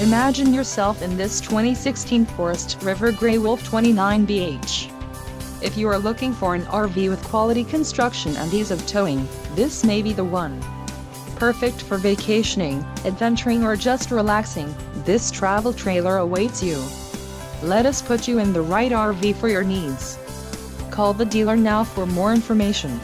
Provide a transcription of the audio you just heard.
Imagine yourself in this 2016 Forest River Grey Wolf 29BH. If you are looking for an RV with quality construction and ease of towing, this may be the one. Perfect for vacationing, adventuring or just relaxing, this travel trailer awaits you. Let us put you in the right RV for your needs. Call the dealer now for more information.